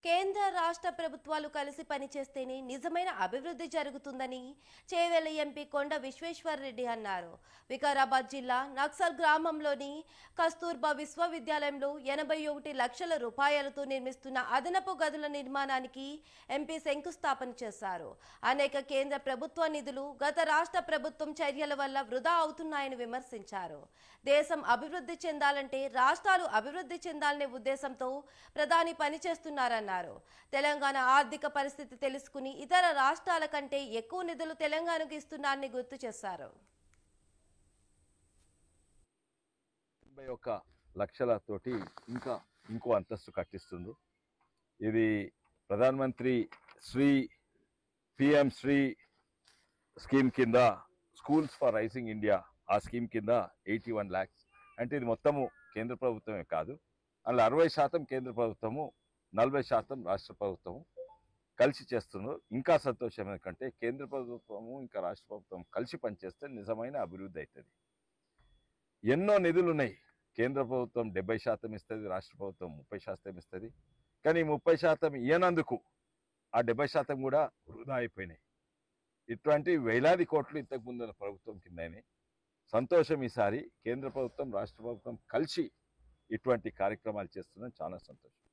కేంద్ర రాష్ట్ర ప్రభుత్వాలు కలిసి పనిచేస్తేనే నిజమైన అభివృద్ధి జరుగుతుందని చేవెళ్ల ఎంపీ కొండ విశ్వేశ్వర్ రెడ్డి అన్నారు. వికారాబాద్ జిల్లా నక్సల్ గ్రామంలోని కస్తూర్బా విశ్వవిద్యాలయంలో 81 లక్షల రూపాయలతో నిర్మిస్తున్న అదనపు గదుల నిర్మాణానికి ఎంపీ శంకుస్థాపన చేశారు. అనేక కేంద్ర ప్రభుత్వ నిధులు గత రాష్ట్ర ప్రభుత్వం చర్యల వల్ల వృధా అవుతున్నాయని విమర్శించారు. దేశం అభివృద్ధి చెందాలంటే రాష్ట్రాలు అభివృద్ధి చెందాలనే ఉద్దేశంతో ప్రధాని పనిచేస్తున్నారన్నారు. తెలంగాణ ఆర్థిక పరిస్థితి తెలుసుకుని ఇతర రాష్ట్రాల కంటే ఎక్కువ నిధులు తెలంగాణకు ఇస్తున్నారని గుర్తు చేశారు. 81 లక్షలతోటి ఇంకో అంతస్తు కట్టిస్తుండ్రు. ఇది ప్రధానమంత్రి పిఎం శ్రీ స్కీమ్ కింద స్కూల్స్ ఫర్ రైజింగ్ ఇండియా ఆ స్కీమ్ కింద 81 lakhs అంటే ఇది మొత్తము కేంద్ర ప్రభుత్వమే కాదు, అందులో 60% కేంద్ర ప్రభుత్వము 40% రాష్ట్ర ప్రభుత్వము కలిసి చేస్తున్నారు. ఇంకా సంతోషం ఎందుకంటే కేంద్ర ప్రభుత్వము ఇంకా రాష్ట్ర ప్రభుత్వం కలిసి పనిచేస్తే నిజమైన అభివృద్ధి అవుతుంది. ఎన్నో నిధులు ఉన్నాయి. కేంద్ర ప్రభుత్వం 70% ఇస్తుంది, రాష్ట్ర ప్రభుత్వం 30% ఇస్తుంది. కానీ 30% ఇయ్యనందుకు ఆ 70% కూడా వృధా అయిపోయినాయి. ఇటువంటి వేలాది కోట్లు ఇంతకు ముందు ప్రభుత్వం కింద అయినాయి. సంతోషం, ఈసారి కేంద్ర ప్రభుత్వం రాష్ట్ర ప్రభుత్వం కలిసి ఇటువంటి కార్యక్రమాలు చేస్తున్నాం, చాలా సంతోషం.